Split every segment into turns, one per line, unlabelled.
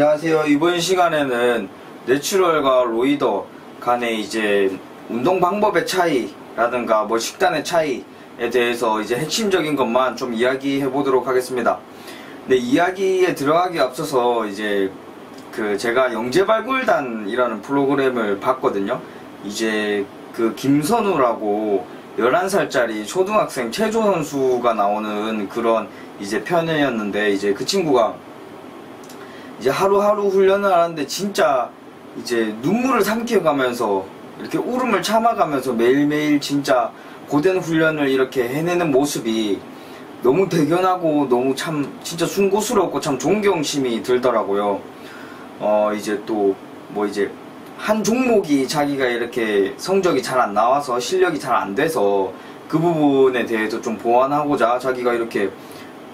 안녕하세요. 이번 시간에는 내추럴과 로이더 간의 이제 운동 방법의 차이라든가 뭐 식단의 차이에 대해서 이제 핵심적인 것만 좀 이야기해 보도록 하겠습니다. 근데 이야기에 들어가기 앞서서 이제 제가 영재발굴단이라는 프로그램을 봤거든요. 이제 김선우라고 11살짜리 초등학생 체조 선수가 나오는 그런 이제 편이었는데, 이제 그 친구가 이제 하루하루 훈련을 하는데 진짜 이제 눈물을 삼켜가면서 이렇게 울음을 참아가면서 매일매일 진짜 고된 훈련을 이렇게 해내는 모습이 너무 대견하고 너무 참 진짜 숭고스럽고 참 존경심이 들더라고요. 이제 또 뭐 이제 한 종목이 자기가 이렇게 성적이 잘 안 나와서 실력이 잘 안 돼서 그 부분에 대해서 좀 보완하고자 자기가 이렇게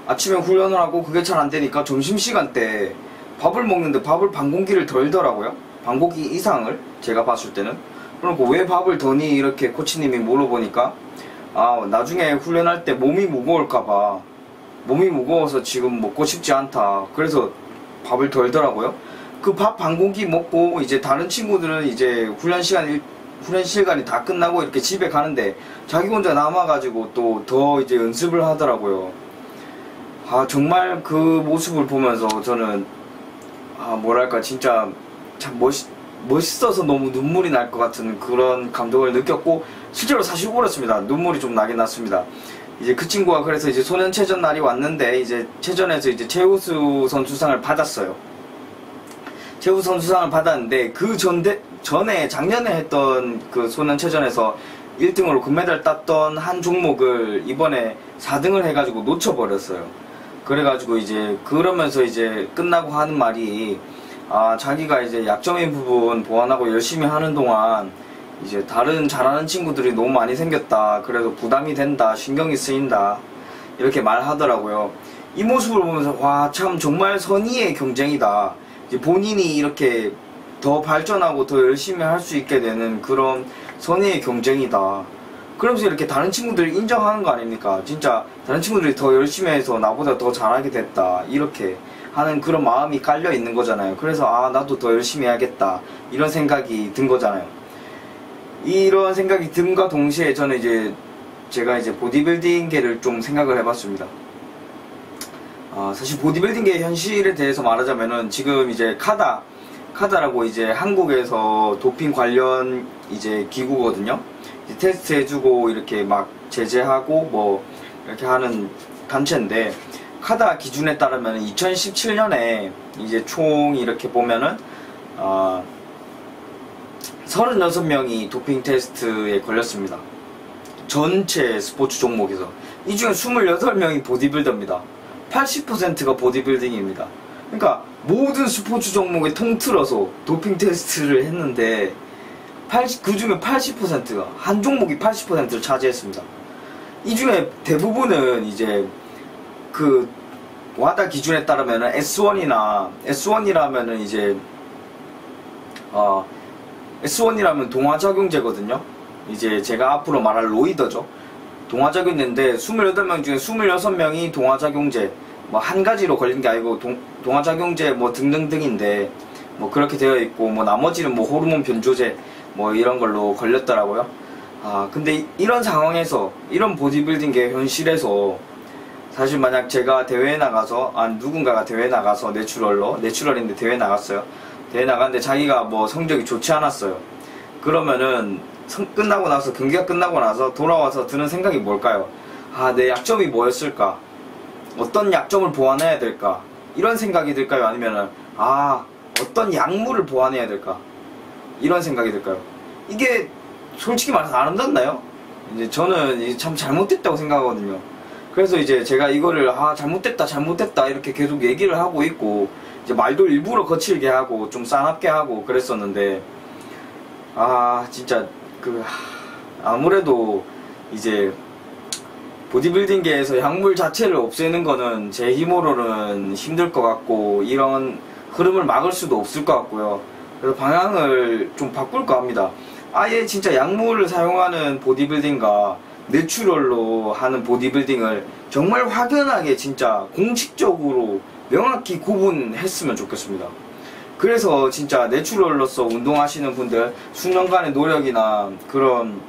아침에 훈련을 하고 그게 잘 안 되니까 점심시간 때 밥을 먹는데 밥을 반 공기를 덜더라고요. 반 공기 이상을, 제가 봤을 때는. 그러니까 왜 밥을 더니 이렇게 코치님이 물어보니까 나중에 훈련할 때 몸이 무거울까봐, 몸이 무거워서 지금 먹고 싶지 않다, 그래서 밥을 덜더라고요. 그 밥 반 공기 먹고 이제 다른 친구들은 이제 훈련 시간이 다 끝나고 이렇게 집에 가는데 자기 혼자 남아가지고 또 더 이제 연습을 하더라고요. 정말 그 모습을 보면서 저는 뭐랄까 진짜 참 멋있어서 너무 눈물이 날 것 같은 그런 감동을 느꼈고, 실제로 사실 울었습니다. 눈물이 좀 나긴 났습니다. 이제 그 친구가 그래서 이제 소년체전 날이 왔는데 이제 체전에서 이제 최우수 선수상을 받았어요. 최우수 선수상을 받았는데 그 전에 작년에 했던 그 소년체전에서 1등으로 금메달 땄던 한 종목을 이번에 4등을 해가지고 놓쳐버렸어요. 그래가지고 이제 그러면서 이제 끝나고 하는 말이, 자기가 이제 약점인 부분 보완하고 열심히 하는 동안 이제 다른 잘하는 친구들이 너무 많이 생겼다, 그래서 부담이 된다, 신경이 쓰인다, 이렇게 말하더라고요. 이 모습을 보면서 참 정말 선의의 경쟁이다, 이제 본인이 이렇게 더 발전하고 더 열심히 할 수 있게 되는 그런 선의의 경쟁이다, 그러면서 이렇게 다른 친구들을 인정하는 거 아닙니까? 진짜 다른 친구들이 더 열심히 해서 나보다 더 잘하게 됐다, 이렇게 하는 그런 마음이 깔려 있는 거잖아요. 그래서 나도 더 열심히 해야겠다, 이런 생각이 든 거잖아요. 이런 생각이 든과 동시에 저는 제가 보디빌딩계를 좀 생각을 해봤습니다. 사실 보디빌딩계의 현실에 대해서 말하자면은 지금 이제 카다라고 이제 한국에서 도핑 관련 이제 기구거든요. 이제 테스트 해주고 이렇게 막 제재하고 뭐 이렇게 하는 단체인데, 카다 기준에 따르면 2017년에 이제 총 이렇게 보면은 36명이 도핑 테스트에 걸렸습니다. 전체 스포츠 종목에서. 이 중에 28명이 보디빌더입니다. 80%가 보디빌딩입니다. 그러니까 모든 스포츠 종목에 통틀어서 도핑 테스트를 했는데 그 중에 80%가, 한 종목이 80%를 차지했습니다. 이 중에 대부분은 이제 와다 기준에 따르면은 S1이라면은 이제 S1이라면 동화작용제거든요. 이제 제가 앞으로 말할 로이더죠. 동화작용제인데 28명 중에 26명이 동화작용제, 뭐 한 가지로 걸린 게 아니고 동화작용제 뭐 등등등인데 뭐 그렇게 되어 있고, 뭐 나머지는 뭐 호르몬 변조제 뭐 이런 걸로 걸렸더라고요. 근데 이런 상황에서, 이런 보디빌딩계 현실에서 사실 만약 제가 대회에 나가서, 누군가가 대회에 나가서 내추럴인데 대회에 나갔어요. 대회 나갔는데 자기가 뭐 성적이 좋지 않았어요. 그러면은 경기가 끝나고 나서 돌아와서 드는 생각이 뭘까요? 내 약점이 뭐였을까? 어떤 약점을 보완해야 될까? 이런 생각이 들까요? 아니면은 어떤 약물을 보완해야 될까? 이런 생각이 들까요? 이게 솔직히 말해서 아름답나요? 이제 저는 참 잘못됐다고 생각하거든요. 그래서 이제 제가 이거를 잘못됐다 이렇게 계속 얘기를 하고 있고, 이제 말도 일부러 거칠게 하고 좀 싸납게 하고 그랬었는데, 진짜 아무래도 이제 보디빌딩계에서 약물 자체를 없애는 거는 제 힘으로는 힘들 것 같고, 이런 흐름을 막을 수도 없을 것 같고요. 그래서 방향을 좀 바꿀까 합니다. 아예 진짜 약물을 사용하는 보디빌딩과 내추럴로 하는 보디빌딩을 정말 확연하게 진짜 공식적으로 명확히 구분했으면 좋겠습니다. 그래서 진짜 내추럴로서 운동하시는 분들 수년간의 노력이나 그런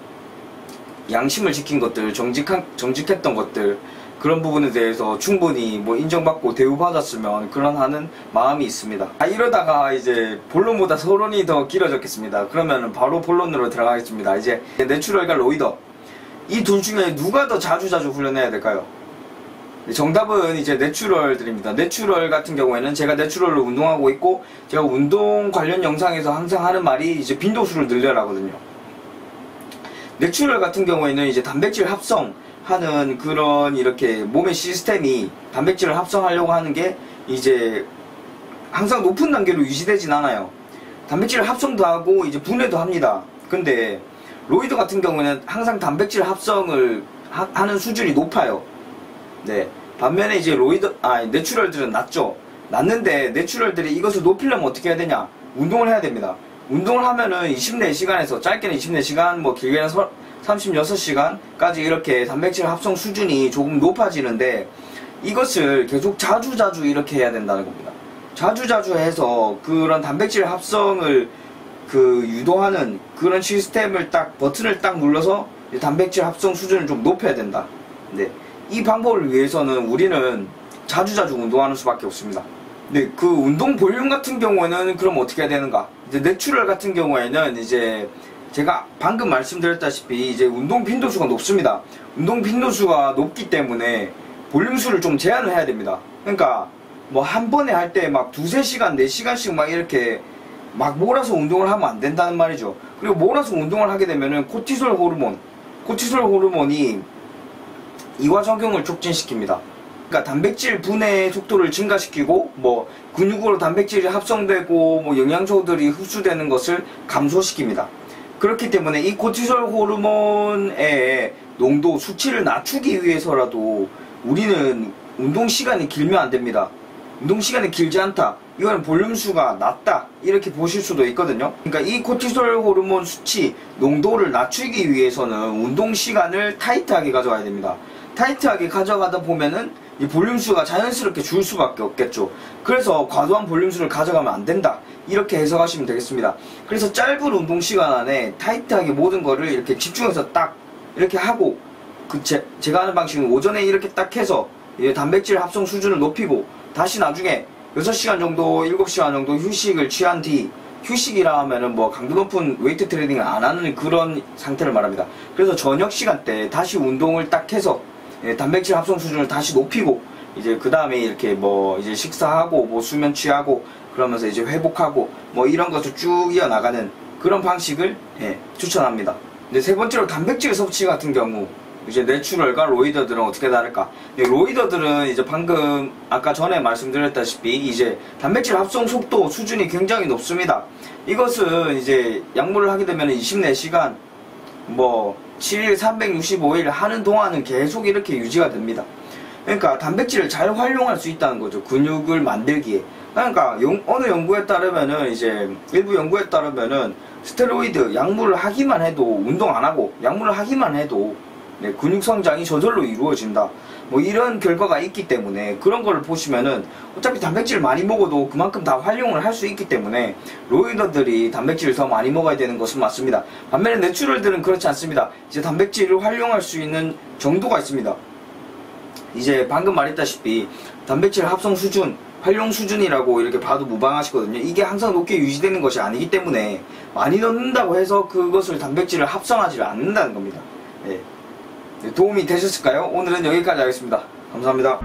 양심을 지킨 것들, 정직했던 것들, 그런 부분에 대해서 충분히 뭐 인정받고 대우받았으면 그런 하는 마음이 있습니다. 이러다가 이제 본론보다 서론이 더 길어졌겠습니다. 그러면 바로 본론으로 들어가겠습니다. 이제 내추럴과 로이더, 이 둘 중에 누가 더 자주 훈련해야 될까요? 정답은 이제 내추럴들입니다. 내추럴 같은 경우에는 제가 내추럴로 운동하고 있고, 제가 운동 관련 영상에서 항상 하는 말이 이제 빈도수를 늘려라거든요. 내추럴 같은 경우에는 이제 단백질 합성하는 그런 이렇게 몸의 시스템이 단백질을 합성하려고 하는 게 이제 항상 높은 단계로 유지되진 않아요. 단백질 합성도 하고 이제 분해도 합니다. 근데 로이더 같은 경우에는 항상 단백질 합성을 하는 수준이 높아요. 네. 반면에 이제 내추럴들은 낮죠. 낮는데 내추럴들이 이것을 높이려면 어떻게 해야 되냐? 운동을 해야 됩니다. 운동을 하면은 24시간에서 짧게는 24시간, 뭐 길게는 36시간까지 이렇게 단백질 합성 수준이 조금 높아지는데, 이것을 계속 자주 이렇게 해야 된다는 겁니다. 자주 해서 그런 단백질 합성을 유도하는 그런 시스템을 버튼을 딱 눌러서 단백질 합성 수준을 좀 높여야 된다. 네. 이 방법을 위해서는 우리는 자주 운동하는 수밖에 없습니다. 네, 그 운동 볼륨 같은 경우에는 그럼 어떻게 해야 되는가? 이제 내추럴 같은 경우에는 이제 제가 방금 말씀드렸다시피 이제 운동 빈도수가 높습니다. 운동 빈도수가 높기 때문에 볼륨수를 좀 제한을 해야 됩니다. 그러니까 뭐 한 번에 할 때 막 2-3시간, 4시간씩 막 이렇게 막 몰아서 운동을 하면 안 된다는 말이죠. 그리고 몰아서 운동을 하게 되면은 코티솔 호르몬이 이완작용을 촉진시킵니다. 그러니까 단백질 분해 속도를 증가시키고 뭐 근육으로 단백질이 합성되고 뭐 영양소들이 흡수되는 것을 감소시킵니다. 그렇기 때문에 이 코티솔 호르몬의 농도 수치를 낮추기 위해서라도 우리는 운동 시간이 길면 안 됩니다. 운동 시간이 길지 않다, 이거는 볼륨수가 낮다, 이렇게 보실 수도 있거든요. 그러니까 이 코티솔 호르몬 수치 농도를 낮추기 위해서는 운동 시간을 타이트하게 가져가야 됩니다. 타이트하게 가져가다 보면은 이 볼륨수가 자연스럽게 줄 수밖에 없겠죠. 그래서 과도한 볼륨수를 가져가면 안 된다, 이렇게 해석하시면 되겠습니다. 그래서 짧은 운동 시간 안에 타이트하게 모든 거를 이렇게 집중해서 딱 이렇게 하고, 제가 하는 방식은 오전에 이렇게 딱 해서 단백질 합성 수준을 높이고, 다시 나중에 6시간 정도, 7시간 정도 휴식을 취한 뒤, 휴식이라 하면은 뭐 강도 높은 웨이트 트레이닝을 안 하는 그런 상태를 말합니다. 그래서 저녁 시간대 다시 운동을 딱 해서 단백질 합성 수준을 다시 높이고, 이제 그 다음에 이렇게 뭐 이제 식사하고 뭐 수면 취하고 그러면서 이제 회복하고 뭐 이런 것을 쭉 이어나가는 그런 방식을 추천합니다. 근데 세 번째로 단백질 섭취 같은 경우, 이제 내추럴과 로이더들은 어떻게 다를까? 로이더들은 이제 방금 아까 전에 말씀드렸다시피 이제 단백질 합성 속도 수준이 굉장히 높습니다. 이것은 이제 약물을 하게 되면 24시간 뭐 7일 365일 하는 동안은 계속 이렇게 유지가 됩니다. 그러니까 단백질을 잘 활용할 수 있다는 거죠. 근육을 만들기에. 그러니까 어느 연구에 따르면은 이제 일부 연구에 따르면은 스테로이드 약물을 하기만 해도, 운동 안 하고 약물을 하기만 해도 근육 성장이 저절로 이루어진다, 뭐 이런 결과가 있기 때문에, 그런 거를 보시면은 어차피 단백질 많이 먹어도 그만큼 다 활용을 할 수 있기 때문에 로이더들이 단백질을 더 많이 먹어야 되는 것은 맞습니다. 반면에 내추럴들은 그렇지 않습니다. 이제 단백질을 활용할 수 있는 정도가 있습니다. 이제 방금 말했다시피 단백질 합성 수준, 활용 수준이라고 이렇게 봐도 무방하시거든요. 이게 항상 높게 유지되는 것이 아니기 때문에 많이 넣는다고 해서 그것을 단백질을 합성하지 않는다는 겁니다. 도움이 되셨을까요? 오늘은 여기까지 하겠습니다. 감사합니다.